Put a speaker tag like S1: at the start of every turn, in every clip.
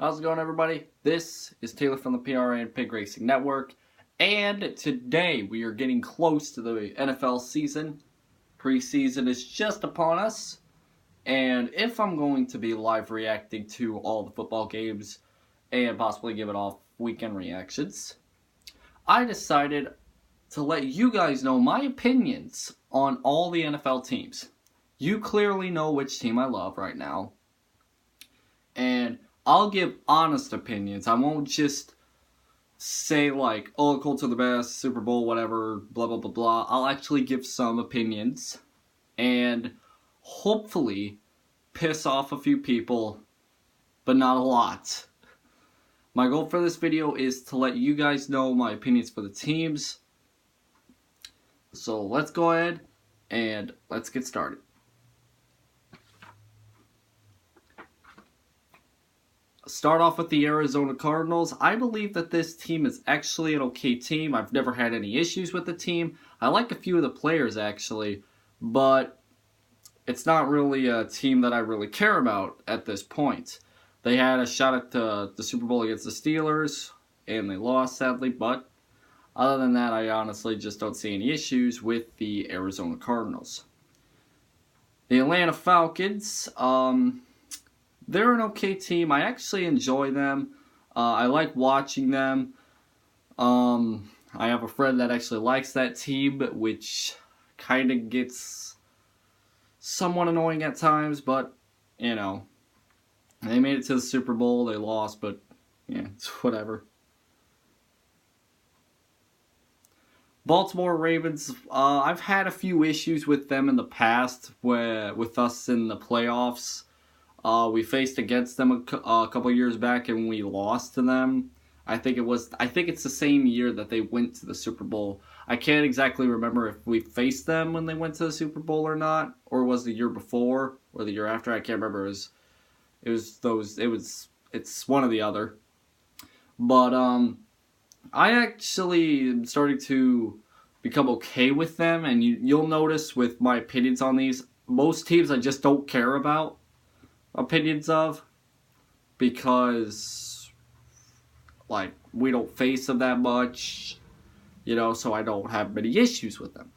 S1: How's it going, everybody? This is Taylor from the PRA and Pig Racing Network, and today we are getting close to the NFL season. Preseason is just upon us, and if I'm going to be live reacting to all the football games and possibly give it off weekend reactions, I decided to let you guys know my opinions on all the NFL teams. You clearly know which team I love right now, and I'll give honest opinions. I won't just say like, oh, the Colts are the best, Super Bowl, whatever, blah, blah, blah, blah. I'll actually give some opinions and hopefully piss off a few people, but not a lot. My goal for this video is to let you guys know my opinions for the teams. So let's go ahead and let's get started. Start off with the Arizona Cardinals. I believe that this team is actually an okay team. I've never had any issues with the team. I like a few of the players, actually, but it's not really a team that I really care about at this point. They had a shot at the Super Bowl against the Steelers, and they lost, sadly, but other than that, I honestly just don't see any issues with the Arizona Cardinals. The Atlanta Falcons, they're an okay team. I actually enjoy them. I like watching them. I have a friend that actually likes that team, which kind of gets somewhat annoying at times, but, you know, they made it to the Super Bowl. They lost, but, yeah, it's whatever. Baltimore Ravens, I've had a few issues with them in the past with us in the playoffs. We faced against them a couple years back and we lost to them. I think it's the same year that they went to the Super Bowl. I can't exactly remember if we faced them when they went to the Super Bowl or not, or was the year before or the year after. I can't remember. It's one or the other. But I actually am starting to become okay with them, and you'll notice with my opinions on these, most teams I just don't care about opinions of, because like we don't face them that much, you know, so I don't have many issues with them.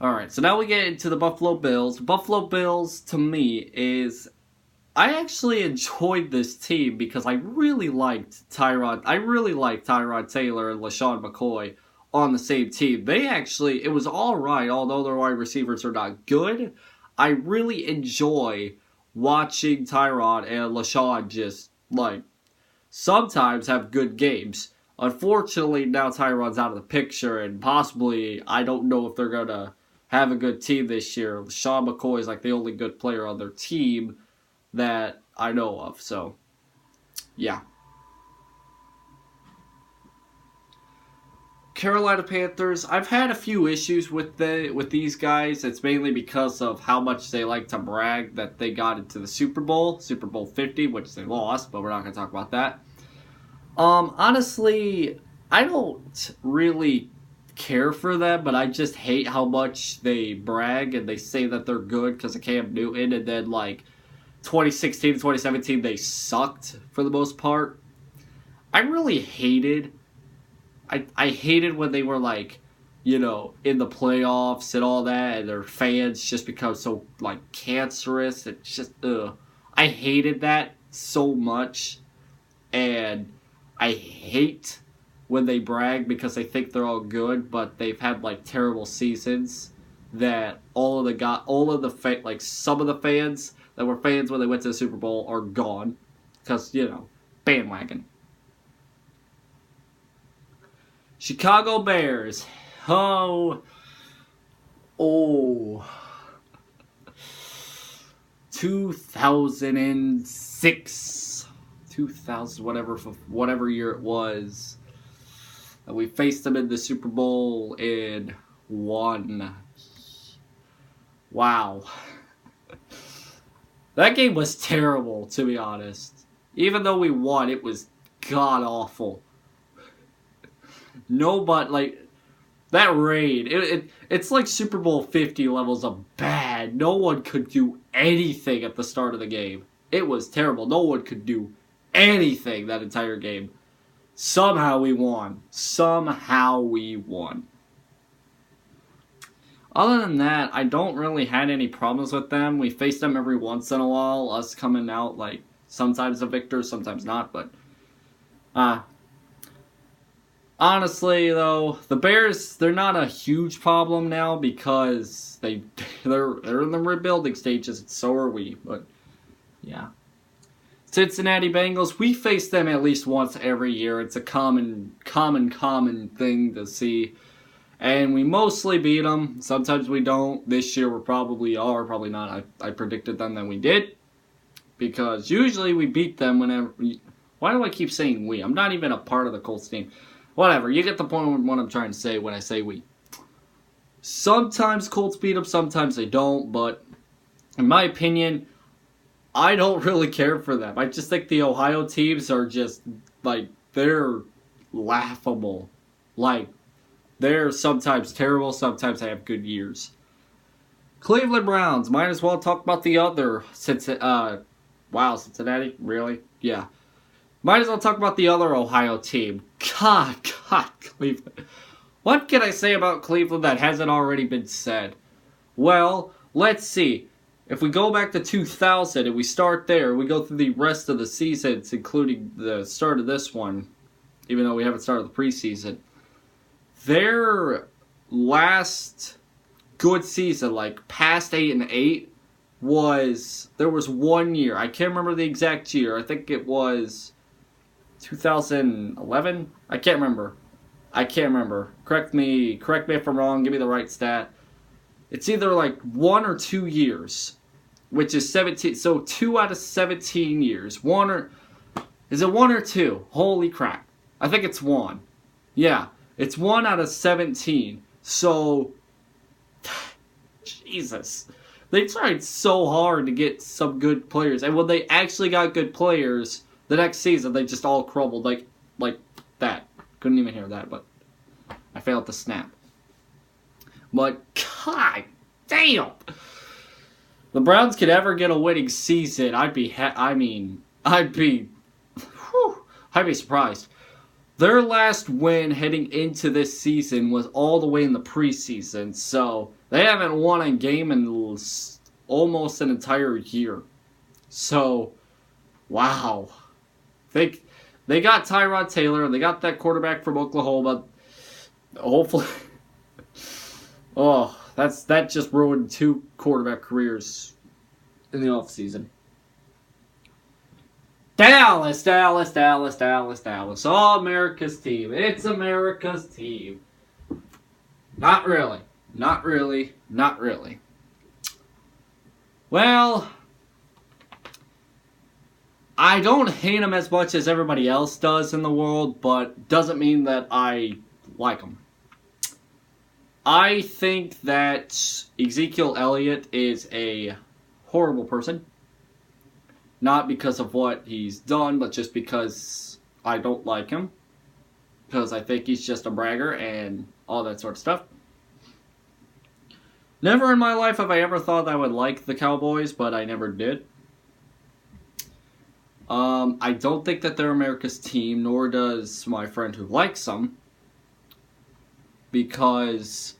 S1: Alright, so now we get into the Buffalo Bills. Buffalo Bills, to me, I actually enjoyed this team because I really liked Tyrod Taylor and LaShawn McCoy on the same team. It was alright, although their wide receivers are not good. I really enjoy watching Tyrod and LaShawn just, like, sometimes have good games. Unfortunately, now Tyrod's out of the picture, and possibly, I don't know if they're going to have a good team this year. LaShawn McCoy is, like, the only good player on their team that I know of, so, yeah. Carolina Panthers, I've had a few issues with these guys. It's mainly because of how much they like to brag that they got into the Super Bowl 50, which they lost, but we're not going to talk about that. Honestly, I don't really care for them, but I just hate how much they brag and they say that they're good because of Cam Newton, and then, like, 2016 to 2017, they sucked for the most part. I really hated I hated when they were, like, you know, in the playoffs and all that, and their fans just become so, like, cancerous. It's just, I hated that so much, and I hate when they brag because they think they're all good, but they've had, like, terrible seasons that some of the fans that were fans when they went to the Super Bowl are gone because, you know, bandwagon. Chicago Bears. Oh. 2006. 2000, whatever year it was. We faced them in the Super Bowl and won. Wow. That game was terrible, to be honest. Even though we won, it was god awful. That raid, it's like Super Bowl 50 levels of bad. No one could do anything at the start of the game. It was terrible. No one could do anything that entire game. Somehow we won. Somehow we won. Other than that, I don't really had any problems with them. We face them every once in a while, us coming out like sometimes a victor, sometimes not, but honestly though, the Bears, they're not a huge problem now because they're in the rebuilding stages, and so are we, but yeah. Cincinnati Bengals, we face them at least once every year. It's a common thing to see. And we mostly beat them. Sometimes we don't. This year we probably are, probably not. I predicted them that we did. Because usually we beat them whenever... Why do I keep saying we? I'm not even a part of the Colts team. Whatever, you get the point of what I'm trying to say when I say we. Sometimes Colts beat them, sometimes they don't. But in my opinion, I don't really care for them. I just think the Ohio teams are just, like, they're laughable. Like, they're sometimes terrible, sometimes they have good years. Cleveland Browns, might as well talk about the other Cincinnati. Wow, Cincinnati? Really? Yeah. Might as well talk about the other Ohio team. God, Cleveland. What can I say about Cleveland that hasn't already been said? Well, let's see. If we go back to 2000 and we start there, we go through the rest of the seasons, including the start of this one, even though we haven't started the preseason. Their last good season, like past 8-8, there was 1 year. I can't remember the exact year. I think it was 2011. I can't remember. Correct me if I'm wrong. Give me the right stat. It's either like 1 or 2 years, which is 17. So 2 out of 17 years. Is it 1 or 2? Holy crap! I think it's 1. Yeah. It's 1 out of 17. So, Jesus. They tried so hard to get some good players. And when they actually got good players, the next season they just all crumbled like that. Couldn't even hear that, but I failed to snap. But, God damn. The Browns could ever get a winning season, I'd be surprised. Their last win heading into this season was all the way in the preseason, so they haven't won a game in almost an entire year. So, wow. They got Tyrod Taylor, they got that quarterback from Oklahoma. Hopefully... Oh, that just ruined 2 quarterback careers in the offseason. Dallas. Oh, America's team. It's America's team. Not really. Well, I don't hate them as much as everybody else does in the world, but doesn't mean that I like them. I think that Ezekiel Elliott is a horrible person. Not because of what he's done, but just because I don't like him. Because I think he's just a bragger and all that sort of stuff. Never in my life have I ever thought I would like the Cowboys, but I never did. I don't think that they're America's team, nor does my friend who likes them. Because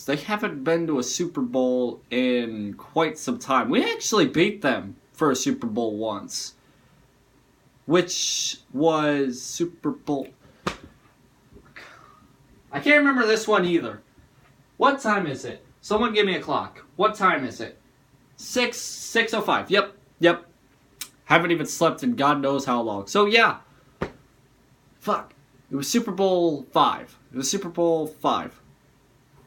S1: they haven't been to a Super Bowl in quite some time. We actually beat them for a Super Bowl once. Which was Super Bowl... I can't remember this one either. What time is it? Someone give me a clock. What time is it? 6:05. Yep. Haven't even slept in God knows how long. So yeah. Fuck. It was Super Bowl 5.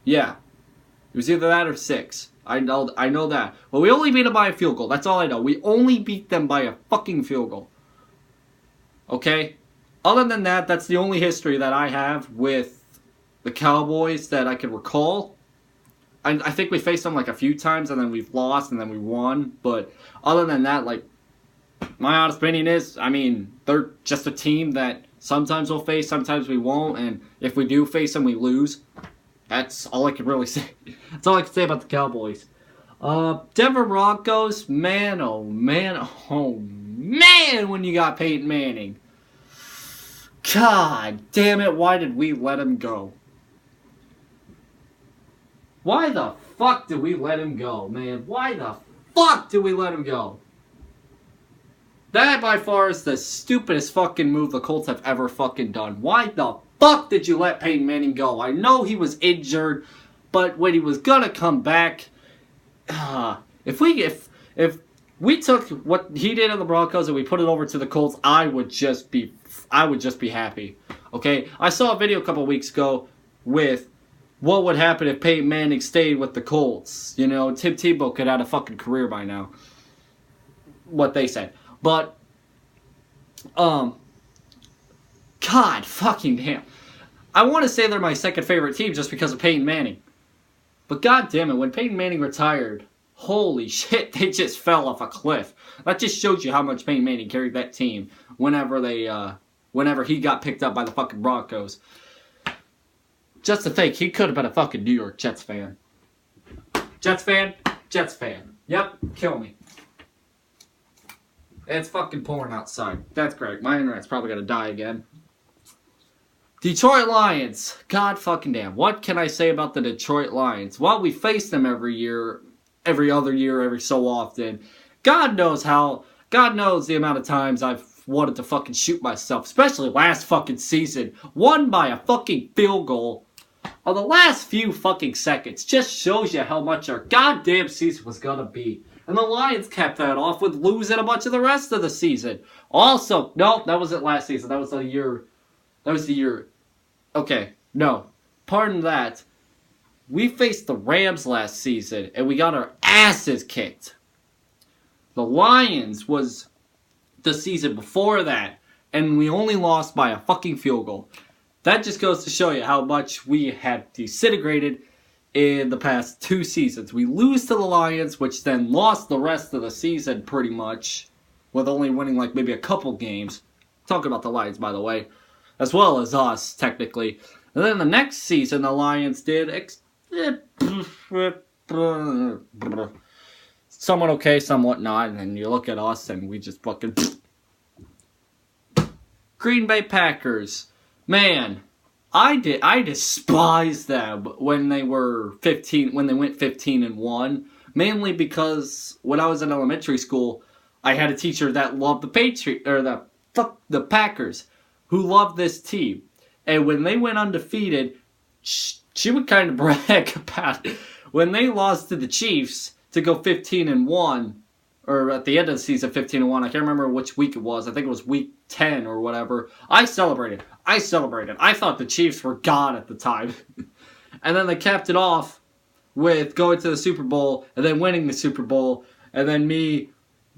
S1: Yeah. It was either that or 6. I know that. But we only beat them by a field goal. That's all I know. We only beat them by a fucking field goal. Okay? Other than that, that's the only history that I have with the Cowboys that I can recall. I think we faced them like a few times and then we've lost and then we won. But other than that, like, my honest opinion is, they're just a team that Sometimes we'll face, sometimes we won't, and if we do face them, we lose. That's all I can really say. That's all I can say about the Cowboys. Denver Broncos, man, oh man, when you got Peyton Manning. God damn it, why did we let him go? Why the fuck did we let him go, man? Why the fuck did we let him go? That by far is the stupidest fucking move the Colts have ever fucking done. Why the fuck did you let Peyton Manning go? I know he was injured, but when he was gonna come back, if we took what he did in the Broncos and we put it over to the Colts, I would just be happy. Okay, I saw a video a couple weeks ago with what would happen if Peyton Manning stayed with the Colts. You know, Tim Tebow could have had a fucking career by now. What they said. But, God fucking damn. I want to say they're my second favorite team just because of Peyton Manning. But god damn it, when Peyton Manning retired, holy shit, they just fell off a cliff. That just shows you how much Peyton Manning carried that team whenever he got picked up by the fucking Broncos. Just to think, he could have been a fucking New York Jets fan. Jets fan? Jets fan. Yep, kill me. It's fucking pouring outside. That's great. My internet's probably gonna die again. Detroit Lions. God fucking damn. What can I say about the Detroit Lions? Well, we face them every year, every other year, every so often. God knows the amount of times I've wanted to fucking shoot myself, especially last fucking season. Won by a fucking field goal on the last few fucking seconds. Just shows you how much our goddamn season was gonna be. And the Lions kept that off with losing a bunch of the rest of the season. Also, no, that wasn't last season. That was the year. Okay, no. Pardon that. We faced the Rams last season, and we got our asses kicked. The Lions was the season before that, and we only lost by a fucking field goal. That just goes to show you how much we have disintegrated in the past 2 seasons. We lose to the Lions, which then lost the rest of the season pretty much, with only winning like maybe a couple games. Talking about the Lions, by the way, as well as us, technically. And then the next season, the Lions did somewhat okay, somewhat not. And then you look at us, and we just fucking Green Bay Packers. Man, I despise them when they went 15-1, mainly because when I was in elementary school, I had a teacher that loved the Packers, who loved this team. And when they went undefeated, she would kind of brag about it. When they lost to the Chiefs to go 15-1, or at the end of the season 15-1, I can't remember which week it was. I think it was week 10 or whatever. I celebrated. I thought the Chiefs were God at the time. And then they capped it off with going to the Super Bowl and then winning the Super Bowl. And then me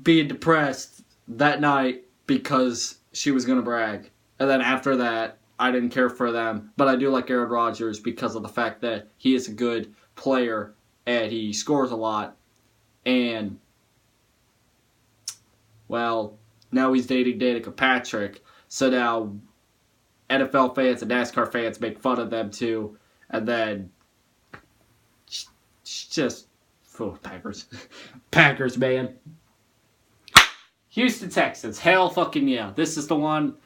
S1: being depressed that night because she was going to brag. And then after that, I didn't care for them. But I do like Aaron Rodgers because of the fact that he is a good player and he scores a lot. And, well, now he's dating Danica Patrick. So now NFL fans and NASCAR fans make fun of them too. And then just Packers. Packers, man. Houston Texans. Hell fucking yeah. This is the one.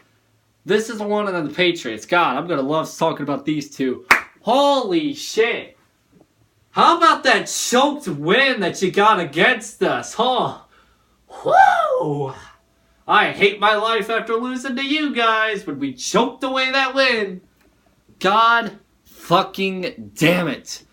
S1: And then the Patriots. God, I'm going to love talking about these two. Holy shit. How about that choked win that you got against us? Huh? Woo! I hate my life after losing to you guys when we choked away that win. God fucking damn it.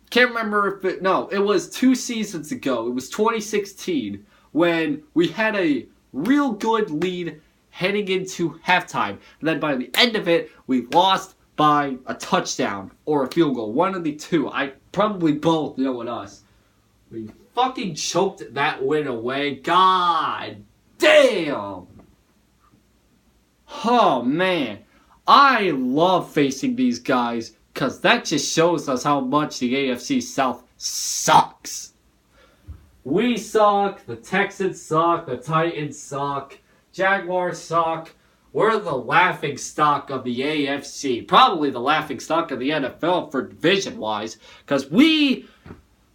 S1: Can't remember if it was 2 seasons ago. It was 2016 when we had a real good lead heading into halftime. And then by the end of it, we lost by a touchdown or a field goal. One of the two. Probably both, knowing us. We fucking choked that win away. God damn. Oh, man. I love facing these guys because that just shows us how much the AFC South sucks. We suck. The Texans suck. The Titans suck. Jaguars suck. We're the laughing stock of the AFC. Probably the laughing stock of the NFL for division-wise. Because we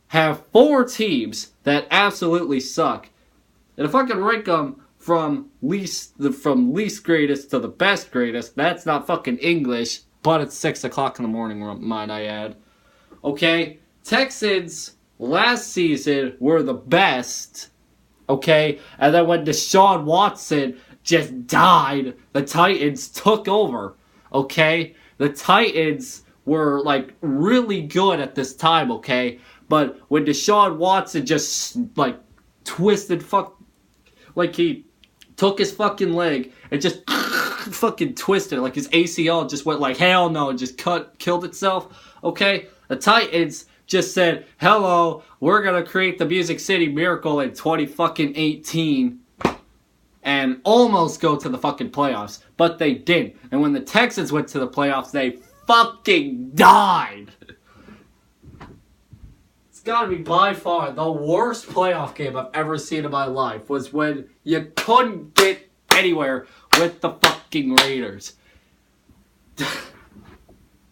S1: have 4 teams that absolutely suck. And if I can rank them from least greatest to the best greatest, that's not fucking English. But it's 6 o'clock in the morning, might I add. Okay? Texans last season were the best. Okay? And then when Deshaun Watson just died, the Titans took over. Okay? The Titans were, like, really good at this time, okay? But when Deshaun Watson just, like, twisted like he took his fucking leg and just fucking twisted it, like his ACL just went like, hell no, and just killed itself, okay? The Titans just said, hello, we're gonna create the Music City Miracle in 2018 and almost go to the fucking playoffs, but they didn't. And when the Texans went to the playoffs, they fucking died. It's gotta be by far the worst playoff game I've ever seen in my life was when you couldn't get anywhere with the fucking Raiders.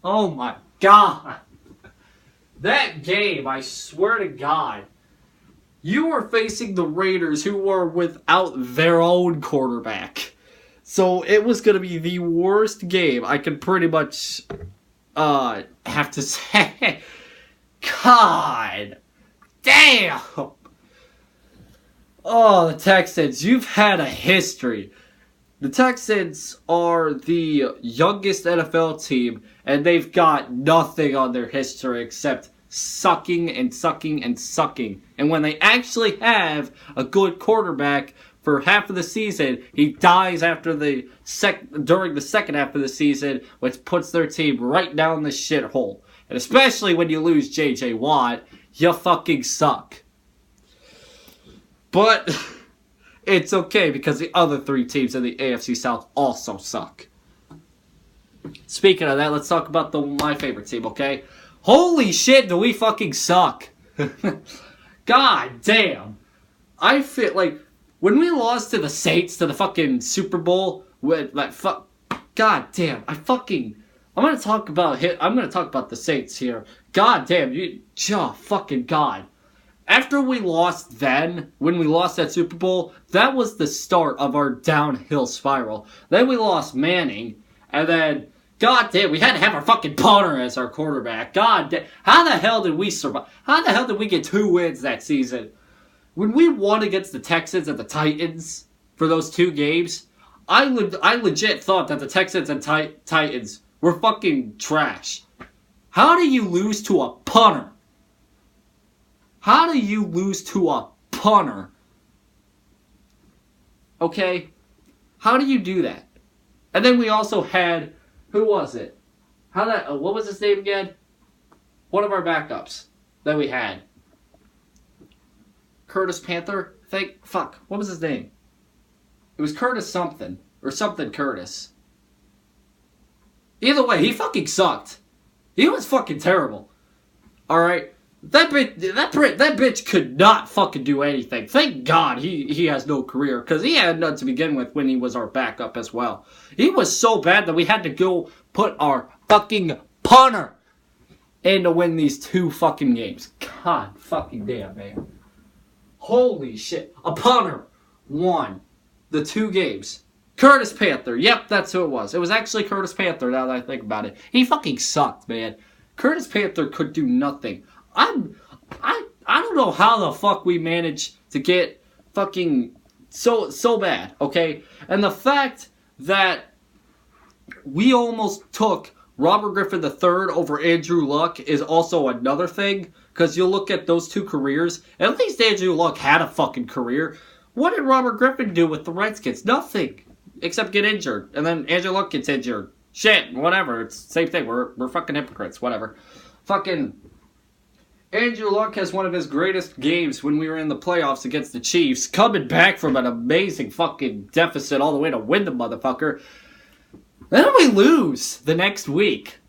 S1: Oh my god. That game, I swear to God, you were facing the Raiders who were without their own quarterback. So it was going to be the worst game I could pretty much have to say. God damn. Oh, the Texans, you've had a history. The Texans are the youngest NFL team, and they've got nothing on their history except sucking and sucking and sucking. And when they actually have a good quarterback for half of the season, he dies after during the second half of the season, which puts their team right down the shithole. And especially when you lose J.J. Watt, you fucking suck. But it's okay because the other 3 teams in the AFC South also suck. Speaking of that, let's talk about my favorite team, okay? Holy shit, do we fucking suck. God damn. I feel like when we lost to the Saints to the fucking Super Bowl with like God damn, I'm gonna talk about the Saints here. God damn, fucking God. After we lost when we lost that Super Bowl, that was the start of our downhill spiral. Then we lost Manning, and then God damn, we had to have our fucking punter as our quarterback. God damn. How the hell did we survive? How the hell did we get 2 wins that season? When we won against the Texans and the Titans for those 2 games, I legit thought that the Texans and Titans were fucking trash. How do you lose to a punter? How do you lose to a punter? Okay? How do you do that? And then we also had, who was it? What was his name again? One of our backups that we had. Curtis Panther? What was his name? It was Curtis something. Or something Curtis. Either way, he fucking sucked. He was fucking terrible. Alright? That bitch could not fucking do anything. Thank God he has no career, because he had none to begin with when he was our backup as well. He was so bad that we had to go put our fucking punter in to win these 2 fucking games. God fucking damn, man. Holy shit. A punter won the 2 games. Curtis Panther. Yep, that's who it was. It was actually Curtis Panther, now that I think about it. He fucking sucked, man. Curtis Panther could do nothing. I don't know how the fuck we managed to get fucking so bad, okay? And the fact that we almost took Robert Griffin III over Andrew Luck is also another thing, because you'll look at those 2 careers. At least Andrew Luck had a fucking career. What did Robert Griffin do with the Redskins? Nothing. Except get injured. And then Andrew Luck gets injured. Shit, whatever. It's the same thing. We're fucking hypocrites. Whatever. Fucking Andrew Luck has one of his greatest games when we were in the playoffs against the Chiefs, coming back from an amazing fucking deficit all the way to win the motherfucker. Then we lose the next week.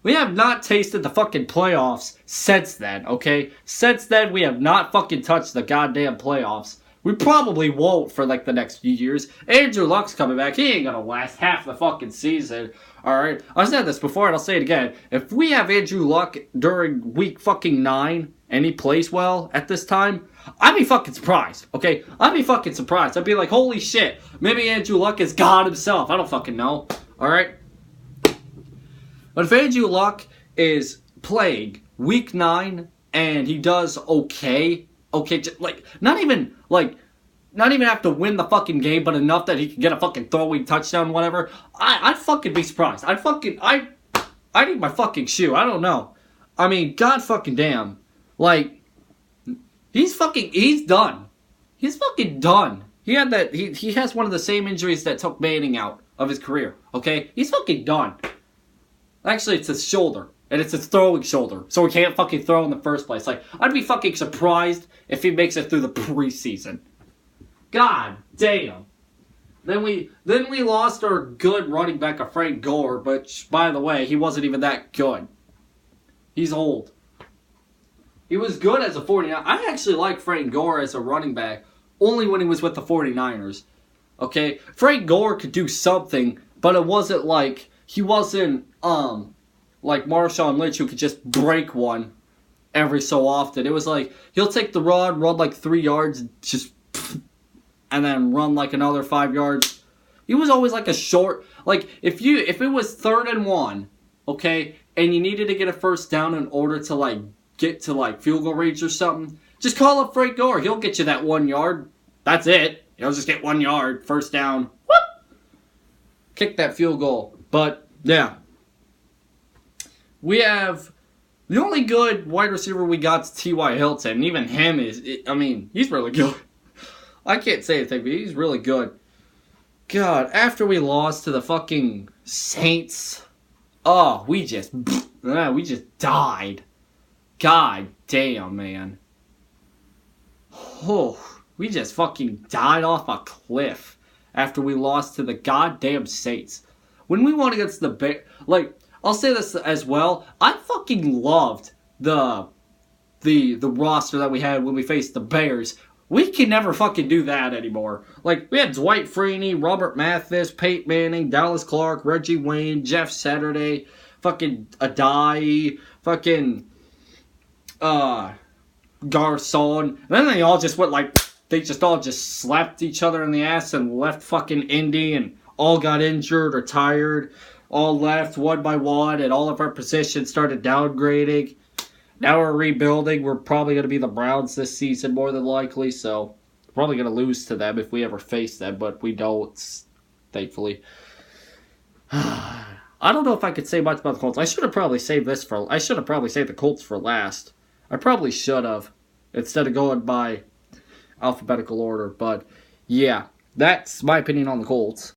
S1: We have not tasted the fucking playoffs since then, okay? Since then, we have not fucking touched the goddamn playoffs. We probably won't for like the next few years. Andrew Luck's coming back. He ain't gonna last half the fucking season. Alright? I said this before and I'll say it again. If we have Andrew Luck during week fucking 9 and he plays well at this time, I'd be fucking surprised. Okay? I'd be fucking surprised. I'd be like, holy shit. Maybe Andrew Luck is God himself. I don't fucking know. Alright? But if Andrew Luck is playing week 9 and he does okay, like not even have to win the fucking game, but enough that he can get a fucking throwing touchdown, whatever. I'd fucking be surprised. I need my fucking shoe. I don't know. I mean, god fucking damn. Like, he's done. He's fucking done. He has one of the same injuries that took Manning out of his career. Okay, he's fucking done. Actually, it's his shoulder. And it's his throwing shoulder. So he can't fucking throw in the first place. Like, I'd be fucking surprised if he makes it through the preseason. God damn. Then we lost our good running back of Frank Gore, but by the way, he wasn't even that good. He's old. He was good as a 49er. I actually like Frank Gore as a running back only when he was with the 49ers. Okay? Frank Gore could do something, but it wasn't like he wasn't like Marshawn Lynch, who could just break one every so often. It was like, he'll take the run like 3 yards, and then run like another 5 yards. He was always like a short, like, if it was 3rd and 1, okay, and you needed to get a first down in order to, like, get to, like, field goal range or something, just call up Frank Gore. He'll get you that 1 yard. That's it. He'll just get 1 yard, first down. Whoop! Kick that field goal. But, yeah. We have the only good wide receiver we got is T.Y. Hilton. And even him he's really good. I can't say anything, but he's really good. God, after we lost to the fucking Saints, we just died. God damn, man. Oh, we just fucking died off a cliff after we lost to the goddamn Saints. When we won against the Bears, like, I'll say this as well. I fucking loved the roster that we had when we faced the Bears. We can never fucking do that anymore. Like, we had Dwight Freeney, Robert Mathis, Peyton Manning, Dallas Clark, Reggie Wayne, Jeff Saturday, fucking Adai, fucking Garcon. And then they all just went like, they just all just slapped each other in the ass and left fucking Indy and all got injured or tired. All left one by one, and all of our positions started downgrading. Now we're rebuilding. We're probably going to be the Browns this season, more than likely, so we're probably going to lose to them if we ever face them, but we don't, thankfully. I don't know if I could say much about the Colts. I should have probably saved the Colts for last. I probably should have, instead of going by alphabetical order, but yeah, that's my opinion on the Colts.